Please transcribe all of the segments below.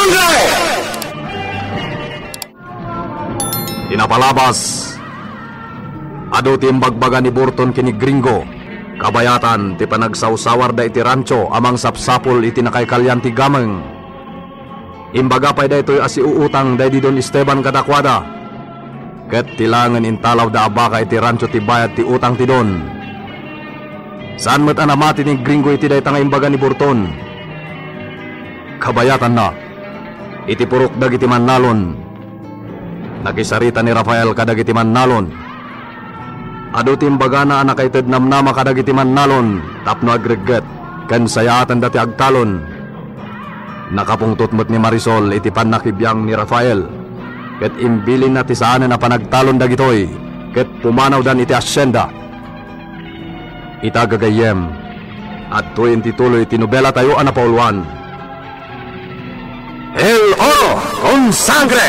Sangre! Tinapalabas. Ado ti imbagbaga ni Burton kini Gringo. Kabayatan ti panagsawsawar da iti rancho amang sapsapol iti nakaikalyan ti gameng. Imbaga pa'y da ito'y asiuutang da di Don Esteban kadakwada. Ket tilangan intalaw da abaka iti rancho ti bayad ti utang ti Don. Saan mo't anamati ni Gringo iti da itang imbaga ni Burton. Kabayatan na. Iti purok dagiti mannalon. Nakisarita ni Rafael kadagiti mannalon. Ado timbaga na anak ited namnama kadagiti mannalon tapno agreget ken sayatan dati agtalon. Nakapungtot mo't ni Marisol iti panakibiyang ni Rafael. Ket imbilin na ti saanen na panagtalon dagitoy ket pumanaw dan iti asyenda. Itagagayem at tuwin tituloy tinubela tayo anapauluan. El Oro con Sangre!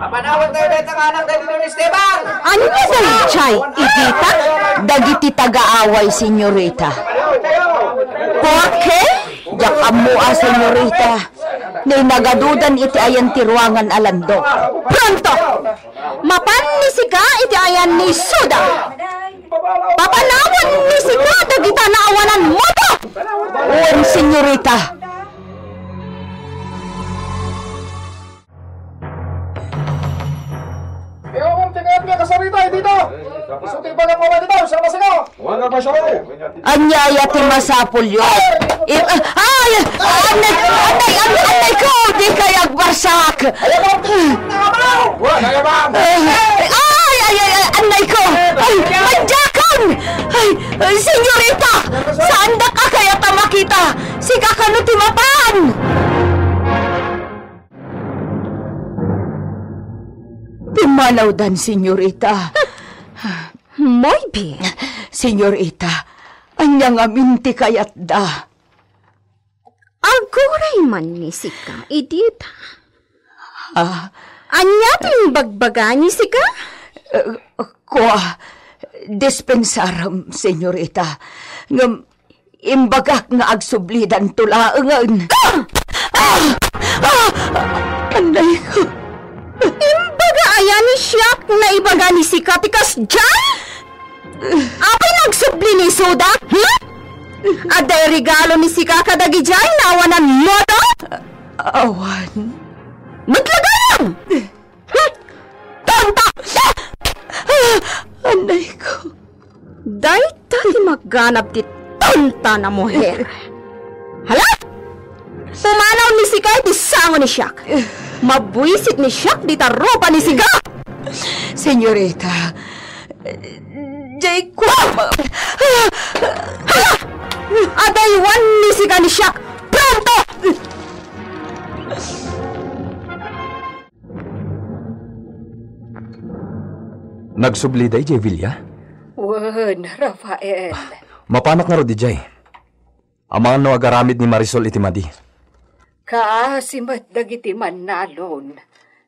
Papanawag tayo dito ng anak dito ni Esteban! Ano ba dahil, Chay? Itita? Dagiti taga-away, senyorita. Porke? Diyak mua, senyorita. Nay nagadudan iti ayan ti ruangan alando. Pronto! Mapan ni sika iti ayan ni Suda. Papanawan ni sika dagita naawanan mo to! Uwan, senyorita. Tingnan kasarita dito. Isuti pa ng mga dito. Sama sino? Huwag pa siya. Anyaya ti masapol yun. Ay! Anay ko! Di kayag barsak! Ay! Anay ko! Ay! Madyakan! Ay! Senyorita! Saan da ka kaya tamakita? Sika ka no timapan! Timanaw dan, senyorita. Muy bien. Senyorita, anyang aminti kayat da. Aguray man ni sika, idita. Anya ting bagbaga ni sika? Dispensaram, senyorita. Ngam, imbagak nga agsublidan tulaangan. Anay ko. Imbaga ayan ni siyak na ibaga ni sika tikas dyan? Apay nagsubli ni Suda? Aday regalo ni sika kadagi dyan naawanan mo to? Awan? Maglagayam! Tonta! Anay ko. Day tati magganap ti tonta na muher. Hala? Pumanaw ni sika iti sango ni siyak. Mabuisit ni siyak di taropa ni sika. Senyorita, Jay ko. Hala! Adaywan ni sika ni siyak. Pronto! Nagsubliday, Jay Villa? Wan, Rafael. Mapanak nga ro di, Jay. Amangan no agaramid ni Marisol iti madi. Kaasimat dagiti mannalon.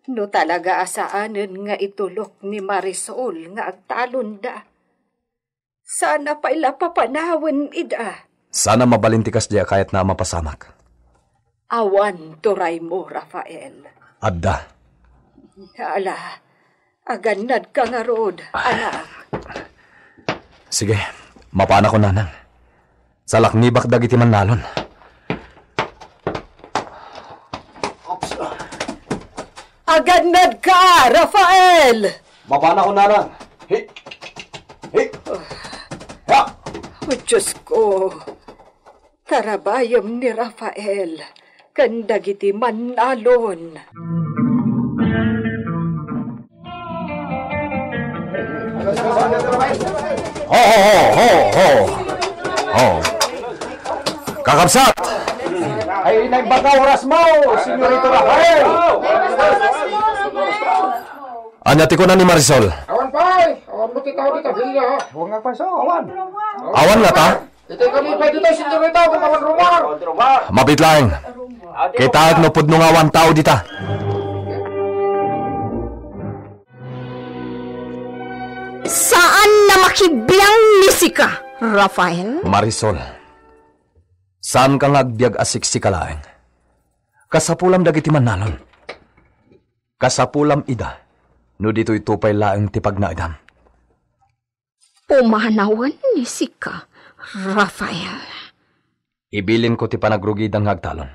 No talaga asaanen nga itulok ni Marisol nga agtalon da. Sana paila papanawan ida. Sana mabalintikas diya kahit na mapasamak. Awan turay mo, Rafael. Adda. Ala, aganad ka nga rod, anak. Sige, mapana ko nanang. Salaknibak dagiti mannalon. Aganad ka, Rafael! Mapana ko nanang. Hi! Ha! O Diyos ko, tarabayam ni Rafael, kandagiti mannalon. Ho! Kakabsat! Ay, nagbaga oras mo, Senyorito Rafael! Anyati ko na ni Marisol. Awan pa eh! Awan mo titaw dito, Villa. Huwag nga pa siya, awan. Awan nga ta? Ito yung kalipay dito, Senyorito, kung awan rumar. Mabitlaeng. Kita no pud nga awan tao dita. Saan na makibiyang ni sika, Rafael? Marisol. Saan ka nga agbyag asiksik kalaeng? Kasapulam dagiti mannalon. Kasapulam ida, no dito'y tupay laeng tipag na idam. Pumanawan ni Sika, Rafael. Ibilin ko ti panagrugidang hagtalon.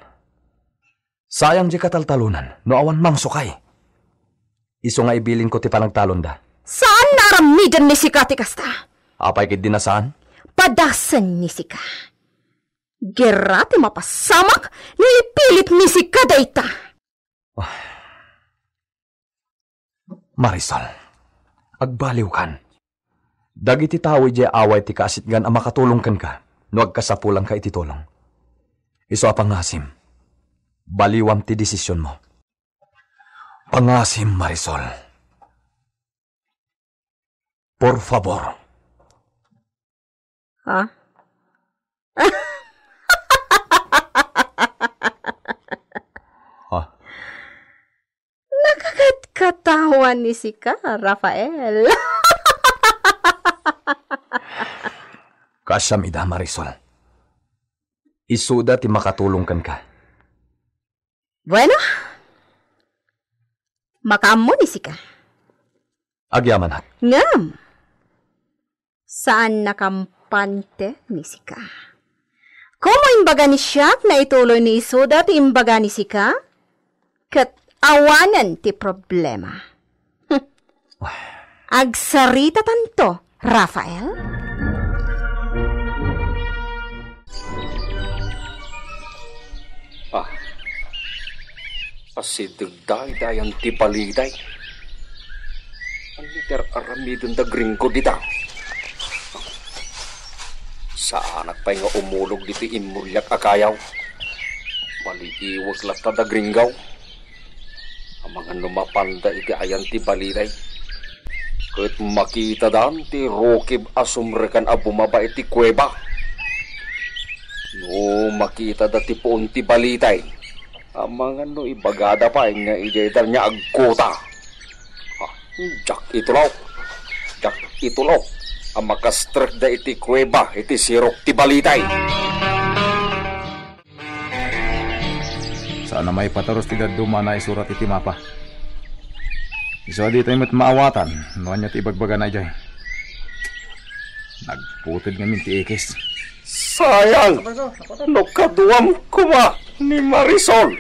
Sayang di kataltalunan, no awan mang sukay. Iso nga ibilin ko ti panagtalon da. Saan naramidan ni Sika ti kasta? Apay kid dinasaan? Padasan ni Sika. Gerati mapasamak ni ipilit ni Sika dayta. Marisol, agbaliw kan. Dagiti tawi di away ti kaasitgan ang makatulong kan ka, no agkasapulang ka iti tulong. Iso pangasim, baliwam ti desisyon mo. Pangasim, Marisol. Por favor. Ha? Nakakatawan ni Sika, Rafael. Kasyamida, Marisol. Isuda ti makatulong kan ka. Bueno, makamo ni Sika. Agyaman hat. Ngam. Saan nakampante ni Sika? Kumo imbaga ni Siak na ituloy ni Isuda ti imbaga ni Sika? Kat awanan ti problema. Agsarita tanto, Rafael? Asidagday-dayan ti baliday. Ang liter aramidon da gringo dita. Saanak pa nga umulog dito imulyak akayaw. Maliiwag lata da gringaw. Ang mga lumapanda iti ayan ti baliday. Kahit makita daan ti rokib asumrekan a bumaba iti kuweba. No makita da ti poon ti balitay. Ang mga no ibagada pa nga ijaydar niya agkota. Jak itulaw. Jak itulaw. Ang makastrek da iti kuweba iti sirok ti balitay. Sana may pataros ti daduma na isurat iti mapa. Iso di tayo maawatan. Noan niya ti ibagbaga na jay. Nagputid ngamin ti ikis. Sayang! No kaduam kuma ni Marisol.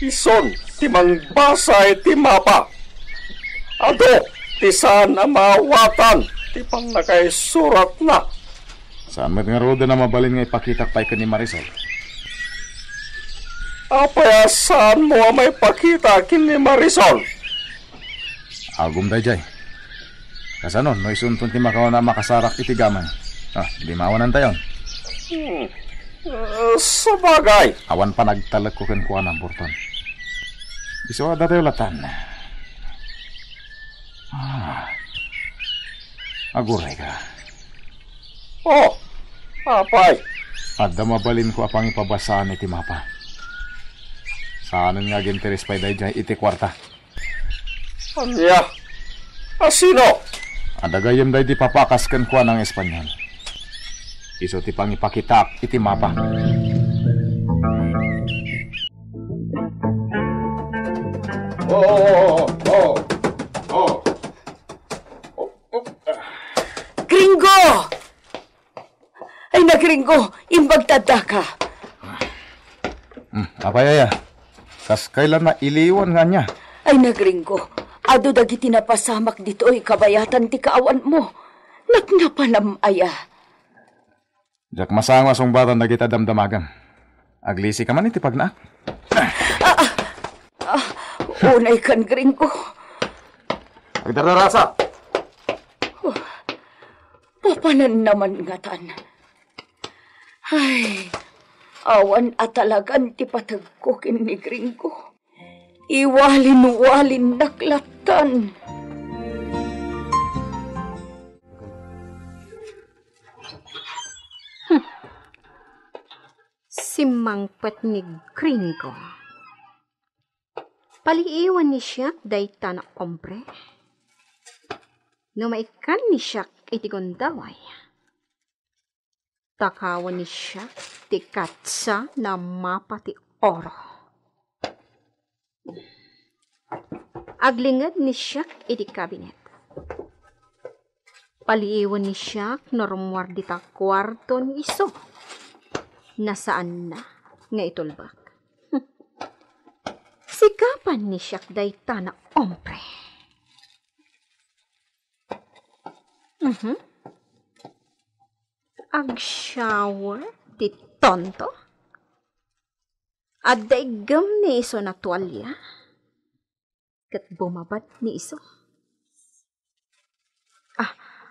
Ison ti mangbasa iti mapa. Ado ti saan ang maawatan. Ti pang nakaisurat na. Saan mat nga roda na mabalin nga ipakitak pa'y ka ni Marisol? Apaya saan mo may pakita kin ni Marisol? Agum da jay. Kasanon, no isuntun ti makaw na makasarak iti gaman. Di maawanan tayon. Sabagay. Awan pa nagtalag ko kuha ng burton. Iso da tayo latan. Aguray ka. Oh, apay. Adda mabalin ko apang ipabasaan iti mapa. Saanan nga ginteres pa'y dahi iti kwarta. Anya? Asino? Adagayam dahi di papakaskan ko ng Espanyol. Iso ti pang ipakitak iti mapa. Gringo! Ay na gringo, imbagtada ka. Apayaya, kas kailan na iliwan nga niya? Ay na gringo, ado dagiti napasamak dito ay kabayatan ti kaawan mo. Nagnapanam aya. Jak masang wasong batan na kita damdamagan. Aglisi ka man iti pagnaak. Unay kan gringo. Agdararasa. Papanan naman nga tan. Ay, awan at talagan ti patagkukin ni gringo. Iwalin-walin naklatan. Simangpat ni gringo. Paliiwan ni siya dayta na kompre. No maikan ni siya iti gondaway. Takawan ni siya ti katsa na mapati oro. Aglingad ni Siak iti kabinet. Paliiwan ni Siak na rumwar dita kwarto ni iso. Nasaan na nga itulbak. Sikapan ni Siak dayta na ompre. Ag-shower ti tonto. At daigam ni iso na tuwalya. Kat bumabad ni iso.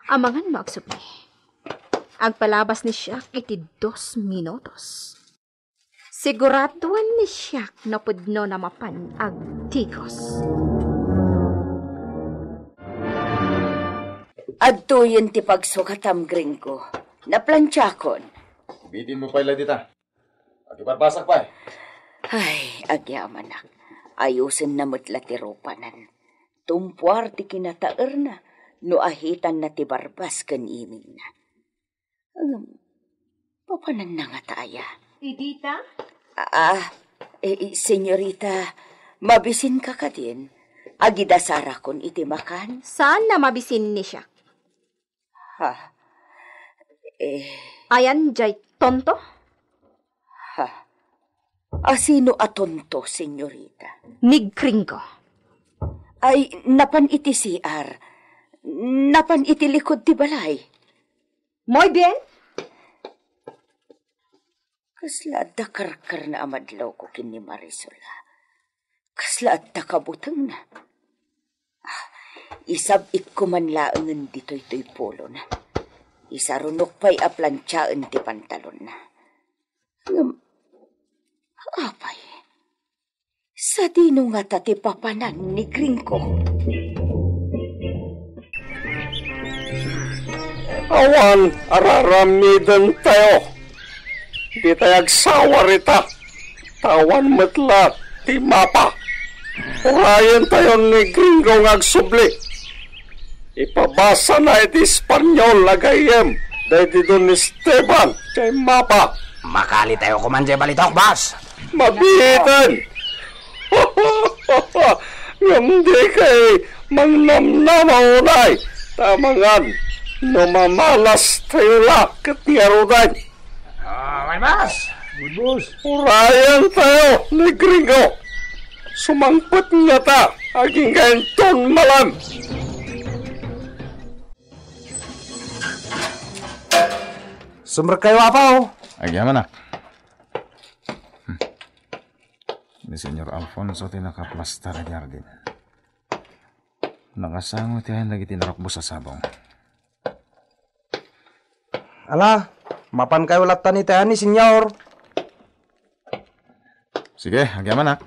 Amangan mo agsupli. Agpalabas ni Siak iti 2 minutos. Siguraduan ni Siak na pudno na mapan agtigos. Adto yun ti pagsukatam gringo. Naplanchakon. Bitin mo pala dita. Agiparbasak pa Ay, agyaman nak. Ayusin na mutla ti rupanan. Tumpuar ti kinataer na. No ahitan na ti barbas kan iming na. Papanan na nga taya. Idita? Senyorita, mabisin ka ka din. Agidasara kon iti makan. Saan na mabisin ni Siak? Ayan jay tonto? Sino atonto, senyorita? Nigringo. Ay, napan iti CR. Napan iti likod ti balay. Muy bien. Kasla at karkar na amadlaw ko kin ni Marisol. Kasla at takabutang na. Isab ikumanlaangan dito'y polo na. Isarunok pa'y aplansyaan ti pantalon na. Apay, sa dino nga tati papanan ni Gringo. Awan, araramidan tayo. Di tayo agsawa rita. Tawan matla, ti mapa. Urayan tayo ni Gringo ng agsubli. Ipabasa na iti Espanyol lagayem. Dahil dito ni Esteban, kay mapa. Makali tayo kumanje balitok, boss. Mabihitan! Hindi kay mangnamnamaunay. Tamangan, numamalas tayo lakit niyarudan. May boss. Good boss. Urayan tayo ni Gringo. Sumangpot niya ta, aging ganton malam. Sumber kayo apaw. Agyaman na. Ni Senyor Alfonso tinakaplastar a jardin. Nakasangot yan lagi tinarakbo sa sabong. Ala, mapan kayo latan ni ni senyor. Sige, agyaman na.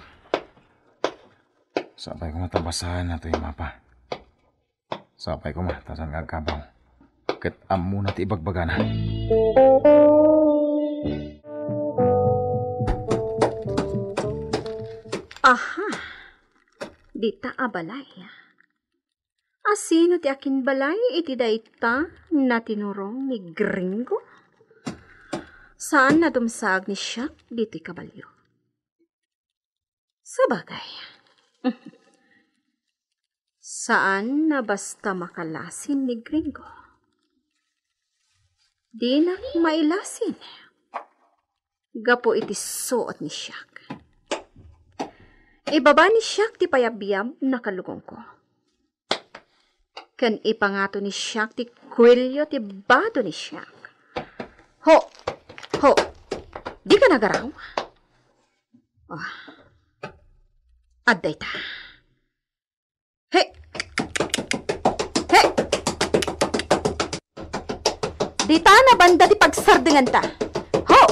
Sabay ko matabasahan na ito yung mapa. Sabay ko matasan kagabaw. Kat amu na ti ibagbagana. Aha, dita abalay. Asino ti akin balay iti dayta na tinurong ni Gringo? Saan na dumsag ni Siak diti kabalyo? Sabagay. Saan na basta makalasin ni Gringo? Di na mailasin. Gapo iti suot ni Siak. Ibaba ni Siak ti payabiyab na kalugong ko. Kan ipangato ni Siak ti kwilyo ti bado ni Siak. Ho! Di ka nagaraw? Oh. Adday ta. He! Di ta na banda ti pagsardingan ta. Ho!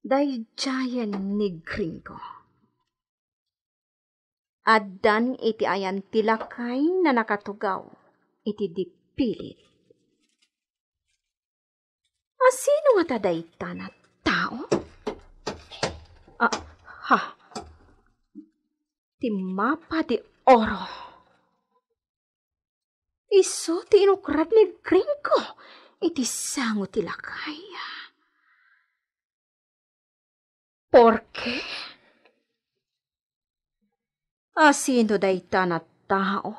Dayjayan ni Gringo. Addan iti ayan tilakay na nakatugaw iti dipilit. Asino nga tadayta na tao? Ti mapa di oro. Iso ti inukrad ni Gringo. Iti sango ti lakay. Porke? Asino dayta na tao?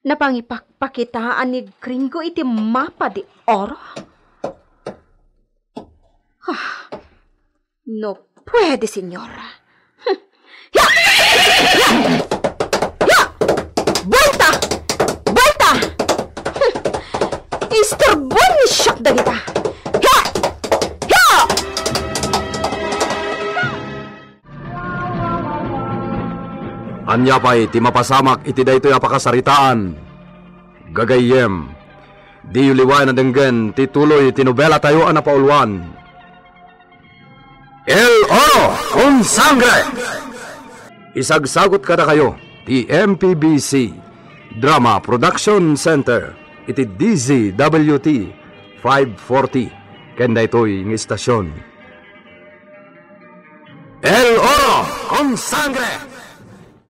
Napangipakpakitaan ni Gringo iti mapa di oro? No pwede, senyora. Ya! Vuelta! Vuelta! Istorbon ni siyak dagita. Ya! Ya! Anya pa'y ti mapasamak iti daytoy apakasaritaan. Gagayem, di uliwan na denggen ti tuloy tinubela tayo na paulwan. El Oro con Sangre! Isagsagot kada kayo, ti MPBC Drama Production Center, iti DZWT 540, kenda ito'y ng istasyon. El Oro con Sangre!